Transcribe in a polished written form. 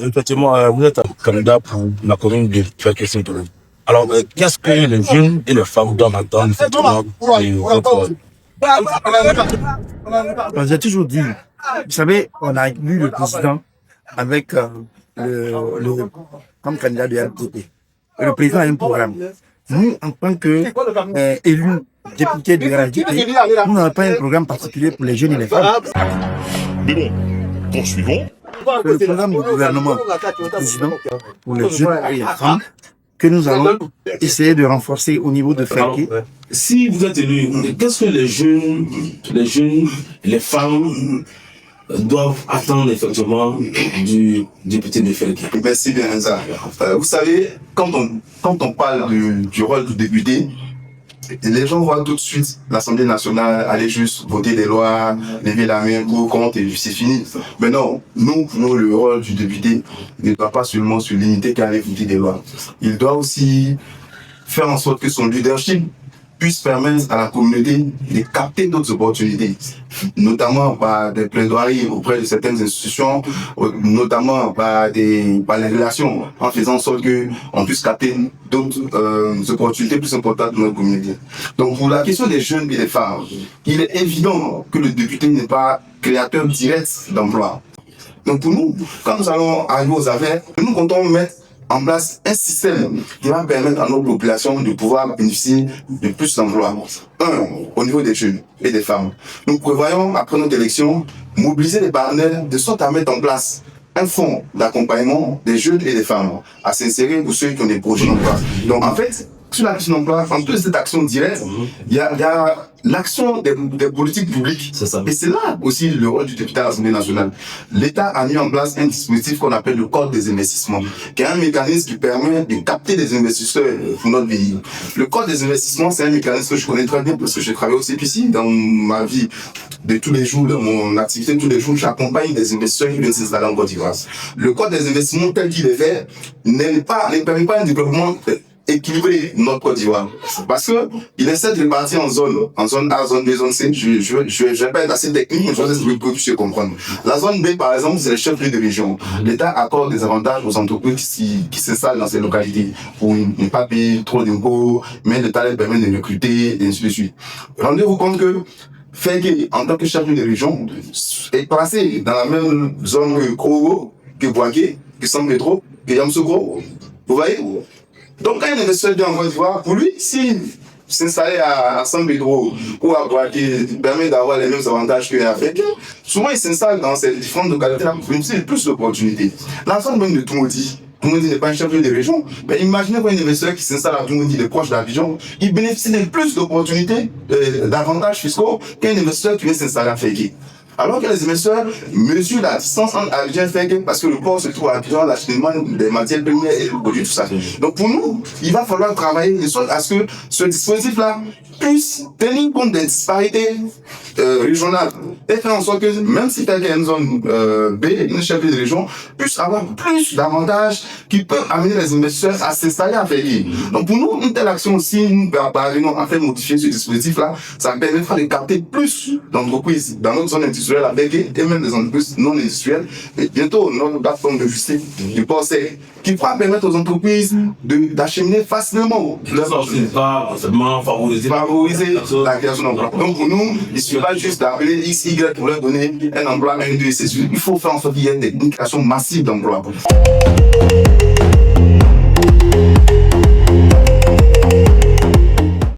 effectivement, vous êtes un candidat pour la commune de Fekese-Tolo. Alors, qu'est-ce que les jeunes et les femmes doivent attendre effectivement de votre... J'ai toujours dit, vous savez, on a élu le président avec comme candidat de RTP. Le président a un programme. Nous, en tant qu'élus députés de RTP, nous n'avons pas un programme particulier pour les jeunes et les femmes. Mais bon, poursuivons. Le programme du gouvernement du président pour les jeunes et les femmes que nous allons essayer de renforcer au niveau de Fekese. Si vous êtes élu, qu'est-ce que les jeunes, les femmes doivent attendre effectivement du député de Fekese? Merci bien, ça. Vous savez, quand on parle du rôle du député, les gens voient tout de suite l'Assemblée nationale aller juste voter des lois, lever la main pour, contre et c'est fini. Mais non, nous, le rôle du député ne doit pas seulement se limiter qu'à aller voter des lois. Il doit aussi faire en sorte que son leadership puisse permettre à la communauté de capter d'autres opportunités, notamment par des plaidoiries auprès de certaines institutions, notamment par les relations, en faisant en sorte qu'on puisse capter d'autres opportunités plus importantes dans notre communauté. Donc pour la question des jeunes et des femmes, il est évident que le député n'est pas créateur direct d'emploi. Donc pour nous, quand nous allons arriver aux affaires, nous comptons mettre en place un système qui va permettre à notre population de pouvoir bénéficier de plus d'emplois. Au niveau des jeunes et des femmes. Nous prévoyons, après notre élection, mobiliser les partenaires de sorte à mettre en place un fonds d'accompagnement des jeunes et des femmes à s'insérer pour ceux qui ont des projets d'emploi. Donc en fait, sur la question d'emploi, en plus de cette action directe, il y a l'action des politiques publiques. Et c'est là aussi le rôle du député à l'Assemblée nationale. L'État a mis en place un dispositif qu'on appelle le Code des investissements, qui est un mécanisme qui permet de capter des investisseurs pour notre pays. Le Code des investissements, c'est un mécanisme que je connais très bien parce que je travaille au CPC dans ma vie de tous les jours, dans mon activité de tous les jours, j'accompagne des investisseurs qui viennent s'installer en Côte d'Ivoire. Le Code des investissements tel qu'il est fait ne permet pas un développement équilibrer notre Côte d'Ivoire. Parce que il essaie de répartir en zone A, zone B, zone C. Je vais pas être assez technique, mais je vais essayer que vous puissiez comprendre. La zone B, par exemple, c'est les chefs-lieux de région. L'État accorde des avantages aux entreprises qui s'installent dans ces localités pour ne pas payer trop d'impôts, mais l'État les permet de recruter, et ainsi de suite. Rendez-vous compte que Fekese, en tant que chef-lieu de région, est placé dans la même zone que Korogo, que Boaké, que San Pedro, que Yamoussoukro. Vous voyez? Donc, quand un investisseur vient en Côte d'Ivoire, pour lui, s'il s'installer à San Pedro ou à Boaké permet d'avoir les mêmes avantages qu'à Fekese, souvent il s'installe dans ces différentes localités-là pour bénéficier de plus d'opportunités. La zone même de Toumoudi n'est pas un chef-lieu de région, mais imaginez qu'un investisseur qui s'installe à Toumoudi, il est proche d'Abidjan, il bénéficie de plus d'opportunités, d'avantages fiscaux qu'un investisseur qui vient s'installer à Fekese. Alors que les investisseurs mesurent la distance entre Abidjan et Fekese parce que le port se trouve à Abidjan, l'acheminement des matières premières et le produit, tout ça. Donc pour nous, il va falloir travailler de sorte à ce que ce dispositif-là puisse tenir compte des disparités régionales et faire en sorte que même si Fekese est une zone B, une chef-lieu de région, puisse avoir plus d'avantages qui peuvent amener les investisseurs à s'installer à Fekese. Donc pour nous, une telle action aussi, nous parvenons à faire modifier ce dispositif-là, ça permettra de capter plus d'entreprises dans notre zone industrielle à Fekese et même des entreprises non industrielles. Et bientôt, notre plateforme de justice du port sec qui pourra permettre aux entreprises d'acheminer facilement leurs marchandises. Pas seulement favoriser la création d'emplois. Donc pour nous, il ne suffit pas juste d'appeler X, Y pour leur donner un emploi, un, deux, c'est sûr. Il faut faire en sorte qu'il y ait une création massive d'emplois.